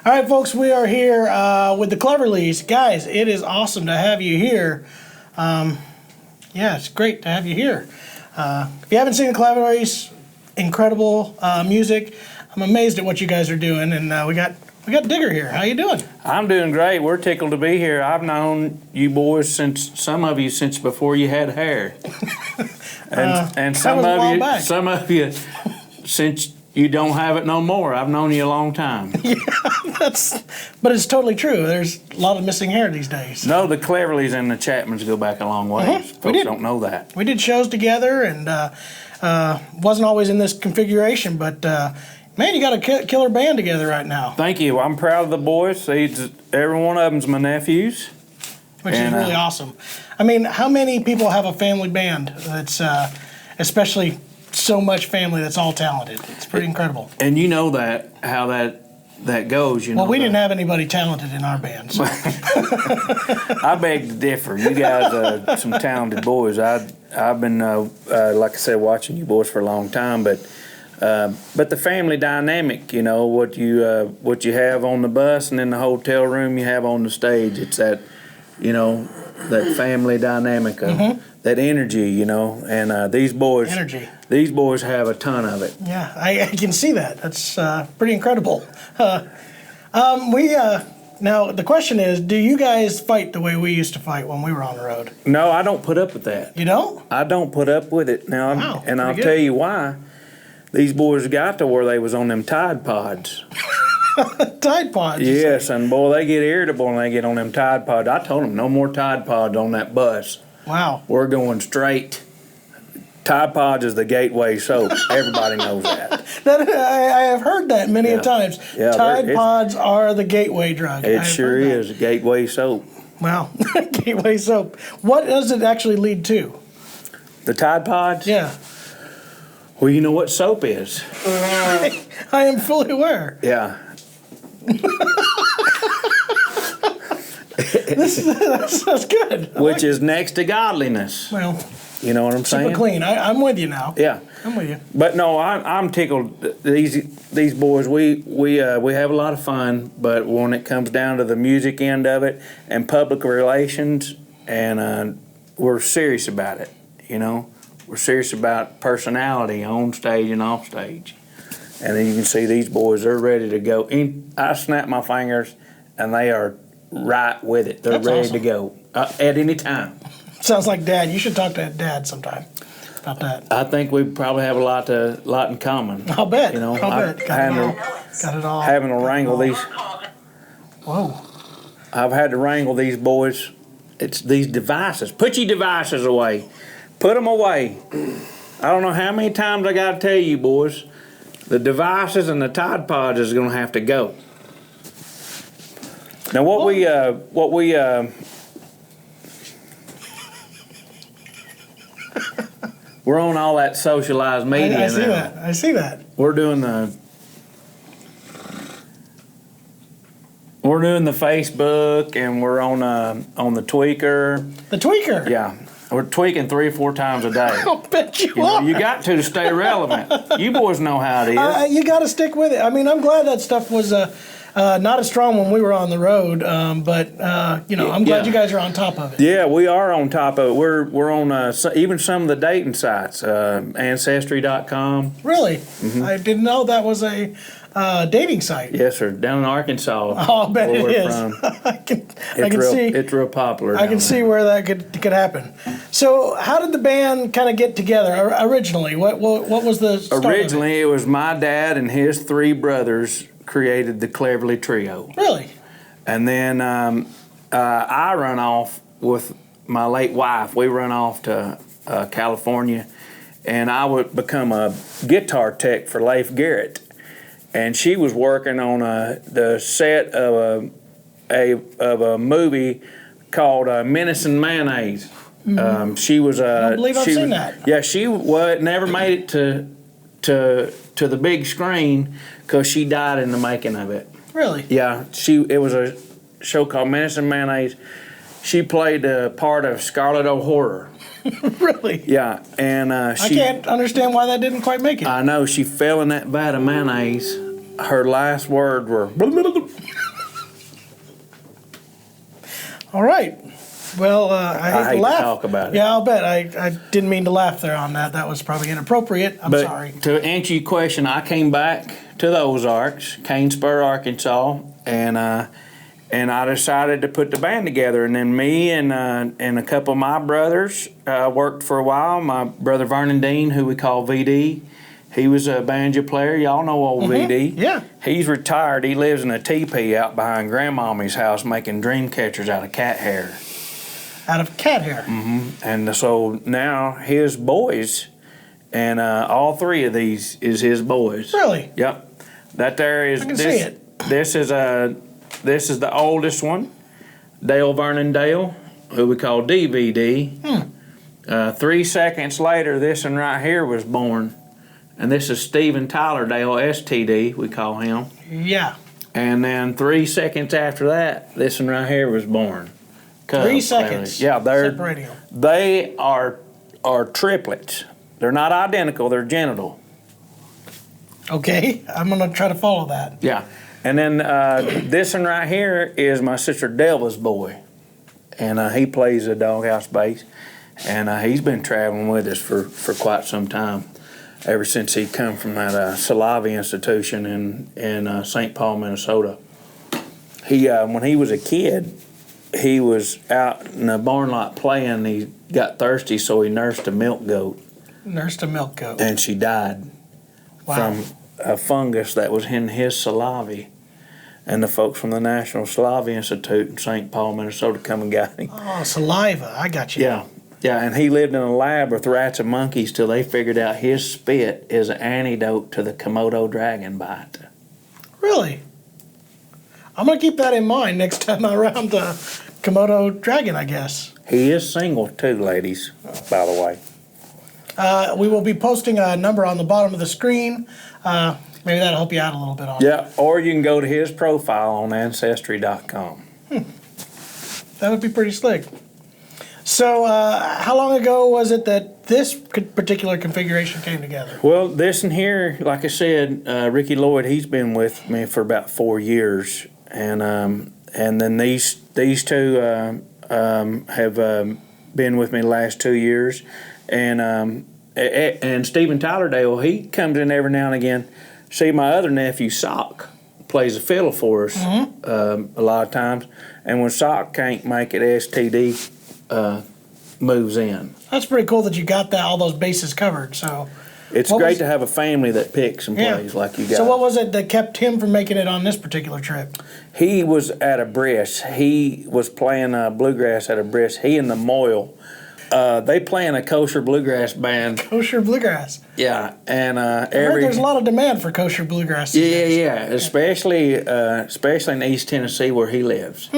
All right, folks, we are here with the Cleverlys. Guys, it is awesome to have you here. It's great to have you here. If you haven't seen the Cleverlys, incredible music. I'm amazed at what you guys are doing, and we got Digger here. How you doing? I'm doing great. We're tickled to be here. I've known you boys some of you since before you had hair, and some of you since you don't have it no more. I've known you a long time. Yeah, but it's totally true. There's a lot of missing hair these days. No, the Cleverlys and the Chapmans go back a long way. Folks don't know that. We did shows together, and wasn't always in this configuration, but man, you got a killer band together right now. Thank you. I'm proud of the boys. Every one of them's my nephews. Which is really awesome. I mean, how many people have a family band that's especially so much family that's all talented? It's pretty incredible. And you know how that goes. You know. Well, we didn't have anybody talented in our band. So. I beg to differ. You guys are some talented boys. I've been like I said, watching you boys for a long time, but the family dynamic, you know, what you have on the bus and in the hotel room, you have on the stage. It's that, you know, that family dynamic of that energy, you know, and these boys have a ton of it. Yeah, I can see that. That's pretty incredible. Now the question is, do you guys fight the way we used to fight when we were on the road? No, I don't put up with that. You don't? I don't put up with it. Now, wow, I'll tell you why. These boys got to where they was on them Tide Pods. Tide Pods? Yes, and boy, they get irritable when they get on them Tide Pods. I told them, no more Tide Pods on that bus. Wow. We're going straight. Tide Pods is the gateway soap. Everybody knows that. I have heard that many a times. Yeah, Tide Pods are the gateway drug. It sure is, gateway soap. Wow, gateway soap. What does it actually lead to? The Tide Pods? Yeah. Well, you know what soap is. I am fully aware. Yeah. That's good. Which is next to godliness. Well, you know what I'm saying? super clean. I'm with you now. Yeah. I'm with you. But no, I'm tickled. These boys, we have a lot of fun, but when it comes down to the music end of it and public relations, and we're serious about it, you know? We're serious about personality on stage and off stage. And then you can see these boys, they're ready to go. I snap my fingers, and they are right with it. They're ready to go at any time. Sounds like Dad. You should talk to Dad sometime about that. I think we probably have a lot in common. I'll bet. You know, I'll bet. Got it all. Having to wrangle these. Whoa. I've had to wrangle these boys. It's these devices. Put your devices away. Put them away. I don't know how many times I got to tell you, boys, the devices and the Tide Pods is going to have to go. Now, we're on all that socialized media. I see that. I see that. We're doing the Facebook, and we're on the Tweaker. The Tweaker. Yeah. We're tweaking 3 or 4 times a day. I'll bet you are. You got to stay relevant. You boys know how it is. You got to stick with it. I mean, I'm glad that stuff was not as strong when we were on the road, but I'm glad you guys are on top of it. Yeah, we are on top of it. We're on even some of the dating sites, Ancestry.com. Really? Mm-hmm. I didn't know that was a dating site. Yes, sir. Down in Arkansas. Oh, I bet it is. I can see. It's real popular. I can see where that could happen. So, how did the band kind of get together originally? What was the start Originally, it was my dad and his 3 brothers created the Cleverly Trio. Really? And then I run off with my late wife. We run off to California, and I would become a guitar tech for Leif Garrett. And she was working on the set of a movie called Menace and Mayonnaise. Mm-hmm. She was I believe I've seen that. Yeah, she never made it to the big screen because she died in the making of it. Really? Yeah, it was a show called Menace and Mayonnaise. She played the part of Scarlett O'Hara. Really? Yeah, and I can't understand why that didn't quite make it. I know, she fell in that vat of mayonnaise. Her last words were, blah, blah, blah. All right. Well, I hate to laugh. Talk about it. Yeah, I'll bet. I didn't mean to laugh there on that. That was probably inappropriate. I'm sorry. To answer your question, I came back to the Ozarks, Cane Spur, Arkansas, and I decided to put the band together. And then me and a couple of my brothers worked for a while. My brother Vernon Dean, who we call VD, he was a banjo player. Y'all know old VD. Yeah. He's retired. He lives in a teepee out behind Grandmommy's house making dream catchers out of cat hair. Out of cat hair. And so now his boys, and all three of these is his boys. Really? Yep. That there is. I can see it. This is the oldest one, Dale Vernon Dale, who we call DVD. 3 seconds later, this one right here was born, and this is Stephen Tyler Dale, STD, we call him. Yeah. And then 3 seconds after that, this one right here was born. 3 seconds. Yeah, separating them. they are triplets. They're not identical. They're genital. Okay, I'm gonna try to follow that. Yeah, and then this one right here is my sister Delva's boy, and he plays the doghouse bass, and he's been traveling with us for quite some time, ever since he come from that Salavi institution in St. Paul, Minnesota. He when he was a kid, he was out in a barn lot playing. He got thirsty, so he nursed a milk goat. Nursed a milk goat. And she died from a fungus that was in his saliva. And the folks from the National Saliva Institute in St. Paul, Minnesota come and got him. Oh, saliva. I got you. Yeah. Yeah, and he lived in a lab with rats and monkeys till they figured out his spit is an antidote to the Komodo dragon bite. Really? I'm going to keep that in mind next time I'm around the Komodo dragon, I guess. He is single too, ladies, by the way. We will be posting a number on the bottom of the screen. Maybe that'll help you out a little bit on it. Yeah, or you can go to his profile on Ancestry.com. That would be pretty slick. So how long ago was it that this particular configuration came together? Well, this in here, like I said, Ricky Lloyd, he's been with me for about 4 years. And then these two have been with me the last 2 years. And Stephen Tyler Dale, he comes in every now and again. See, my other nephew, Sock, plays the fiddle for us a lot of times. And when Sock can't make it, STD moves in. That's pretty cool that you got all those bases covered. So it's great to have a family that picks and plays like you got. So what was it that kept him from making it on this particular trip? He was at a bris. He was playing bluegrass at a bris. He and the Moyle. They play in a kosher bluegrass band. Kosher bluegrass. Yeah, and there's a lot of demand for kosher bluegrass. Yeah, especially in East Tennessee where he lives.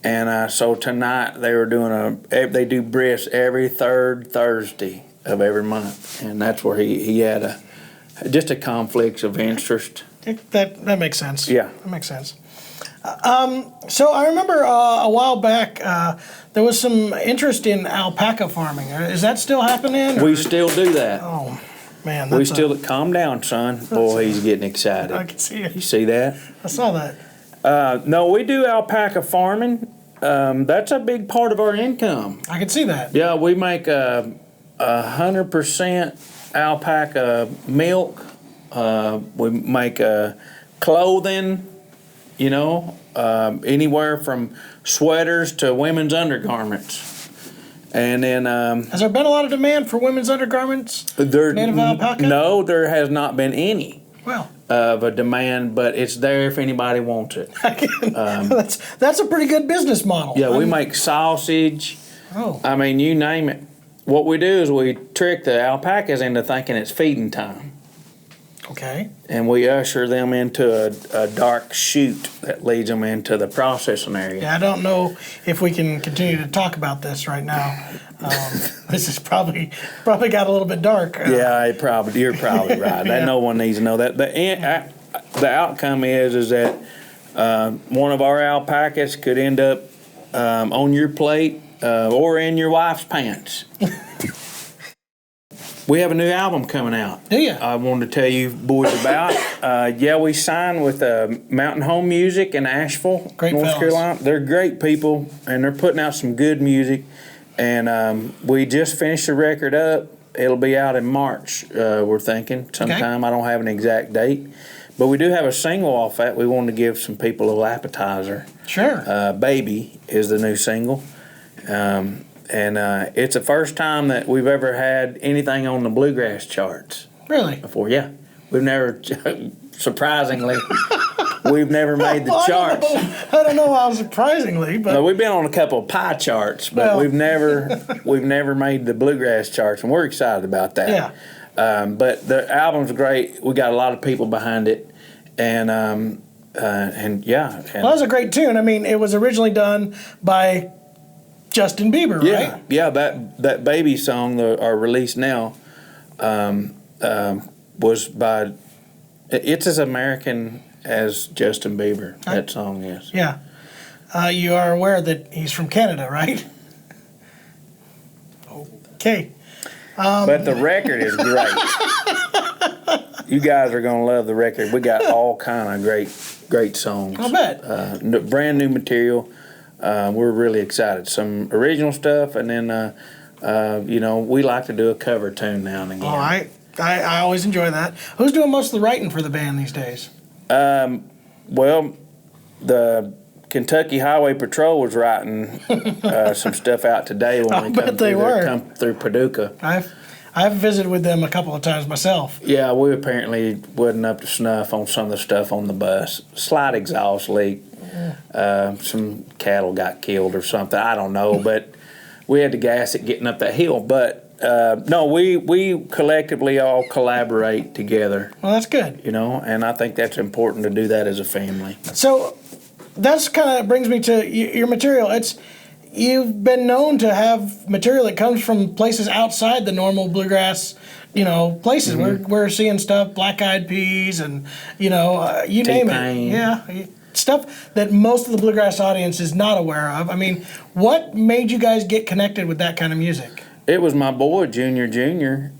And so tonight they do bris every third Thursday of every month, and that's where he had just a conflict of interest. That makes sense. Yeah, that makes sense. So I remember a while back there was some interest in alpaca farming. Is that still happening? We still do that. Oh, man. We still calm down, son. Boy, he's getting excited. I can see it. You see that? I saw that. No, we do alpaca farming. That's a big part of our income. I can see that. Yeah, we make 100% alpaca milk. We make clothing. You know, anywhere from sweaters to women's undergarments. And then... has there been a lot of demand for women's undergarments made of alpaca? No, there has not been any well, of a demand, but it's there if anybody wants it. That's a pretty good business model. Yeah, we make sausage. Oh. I mean, you name it. What we do is we trick the alpacas into thinking it's feeding time. Okay. And we usher them into a dark chute that leads them into the processing area. Yeah, I don't know if we can continue to talk about this right now. This is probably got a little bit dark. Yeah, you're probably right. Yeah. No one needs to know that. The outcome is that one of our alpacas could end up on your plate or in your wife's pants. We have a new album coming out. Do you? I wanted to tell you boys about. Yeah, we signed with Mountain Home Music in Asheville, Great North fellas. Carolina. They're great people, and they're putting out some good music. And we just finished the record up. It'll be out in March, we're thinking, sometime. I don't have an exact date. But we do have a single off that. We wanted to give some people a little appetizer. Sure. Baby is the new single. And it's the first time that we've ever had anything on the Bluegrass charts Really? before. Yeah. We've never, surprisingly, we've never made the charts. I don't know how surprisingly, but No, we've been on a couple of pie charts, but Well. we've never made the Bluegrass charts, and we're excited about that. Yeah. But the album's great. We got a lot of people behind it, and yeah. And well, that was a great tune. I mean, it was originally done by Justin Bieber, yeah, right? yeah. That Baby song, our release now, was by. It's as American as Justin Bieber. That song is. Yeah. You are aware that he's from Canada, right? Okay. But the record is great. You guys are gonna love the record. We got all kind of great songs. I'll bet. Brand new material. We're really excited. Some original stuff, and then we like to do a cover tune now and again. All right. I always enjoy that. Who's doing most of the writing for the band these days? Well, the Kentucky Highway Patrol was writing some stuff out today when I'll we bet they were. come through Paducah. I've visited with them a couple of times myself. Yeah, we apparently wasn't up to snuff on some of the stuff on the bus. Slight exhaust leak. Some cattle got killed or something. I don't know, but we had to gas it getting up that hill. But no, we collectively all collaborate together. Well, that's good. And I think that's important to do that as a family. So that's kind of brings me to your material. You've been known to have material that comes from places outside the normal bluegrass, places. Mm-hmm. We're seeing stuff, Black Eyed Peas, and you name it. T-Pain. Yeah, stuff that most of the bluegrass audience is not aware of. I mean, what made you guys get connected with that kind of music? It was my boy, Junior. Junior.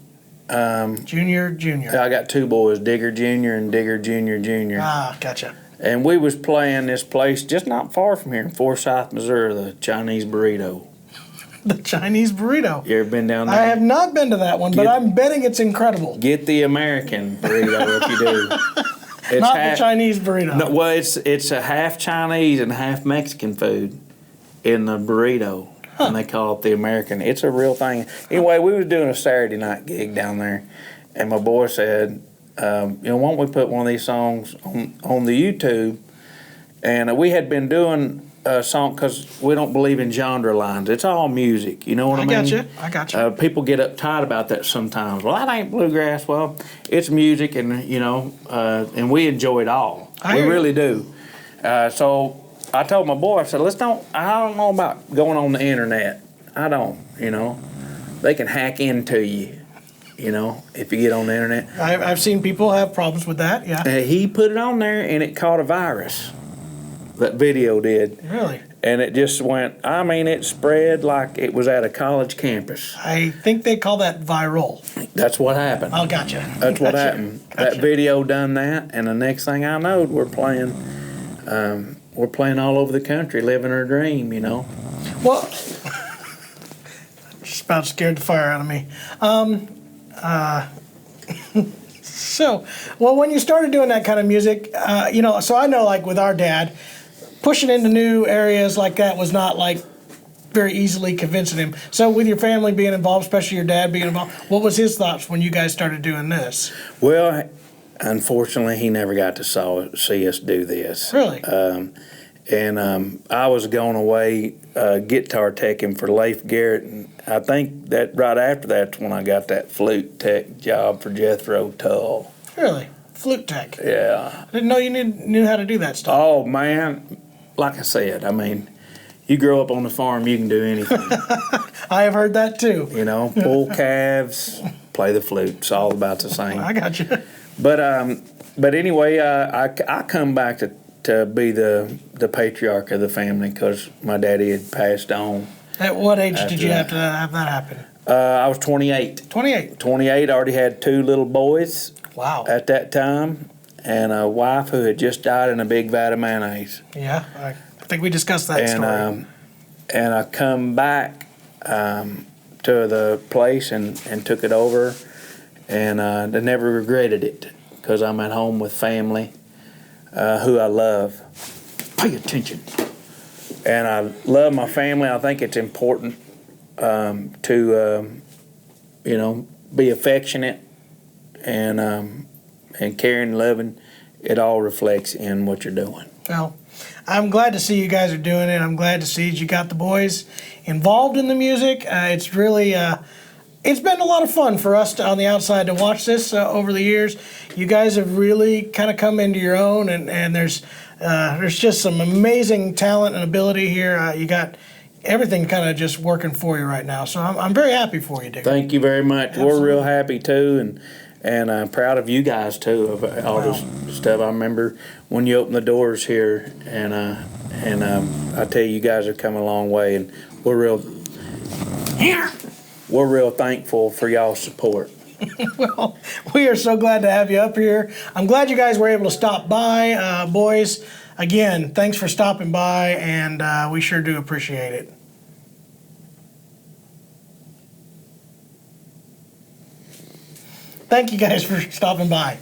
I got two boys, Digger Jr. and Digger Jr. Ah, gotcha. And we was playing this place just not far from here in Forsyth, Missouri, the Chinese Burrito. The Chinese burrito. You ever been down there? I have not been to that one, but I'm betting it's incredible. Get the American burrito if you do. It's Not the Chinese burrito. No, well, it's a half Chinese and half Mexican food in the burrito, and they call it the American. It's a real thing. Anyway, we was doing a Saturday night gig down there, and my boy said, why don't we put one of these songs on the YouTube? And we had been doing a song because we don't believe in genre lines. It's all music. You know what I mean? I got you. People get uptight about that sometimes. Well, that ain't bluegrass. Well, it's music, and and we enjoy it all. We really do. So I told my boy, I said, I don't know about going on the internet. I don't. They can hack into you. If you get on the internet. I've seen people have problems with that, yeah. He put it on there, and it caught a virus. That video did. Really? And it just went, it spread like it was at a college campus. I think they call that viral. That's what happened. Oh, gotcha. That's what happened. Gotcha. That video done that, and the next thing I know, we're playing all over the country, living our dream, Well, just about scared the fire out of me. When you started doing that kind of music, so I know, like with our dad, pushing into new areas like that was not like very easily convincing him. So with your family being involved, especially your dad being involved, what was his thoughts when you guys started doing this? Well, unfortunately, he never got to see us do this. Really? I was going away guitar teching for Leif Garrett, and I think that right after that's when I got that flute tech job for Jethro Tull. Really? Flute tech? Yeah. I didn't know you knew how to do that stuff. Oh, man. Like I said, you grow up on the farm, you can do anything. I have heard that too. Pull calves, play the flute. It's all about the same. I got you. But anyway, I come back to be the patriarch of the family because my daddy had passed on. At what age did you have to have that happen? I was 28. 28. 28, already had 2 little boys Wow. at that time, and a wife who had just died in a big vat of mayonnaise. Yeah, I think we discussed that story. And I come back to the place and took it over, and I never regretted it because I'm at home with family who I love. Pay attention. And I love my family. I think it's important to, be affectionate and caring and loving. It all reflects in what you're doing. Well, I'm glad to see you guys are doing it. I'm glad to see that you got the boys involved in the music. It's really, it's been a lot of fun for us on the outside to watch this over the years. You guys have really kind of come into your own, and there's just some amazing talent and ability here. You got everything kind of just working for you right now. So I'm very happy for you, Dick. Thank you very much. Absolutely. We're real happy too, and I'm proud of you guys too of all this stuff. I remember when you opened the doors here, and I tell you, you guys have come a long way, and we're real thankful for y'all's support. Well, we are so glad to have you up here. I'm glad you guys were able to stop by, boys. Again, thanks for stopping by, and we sure do appreciate it. Thank you guys for stopping by.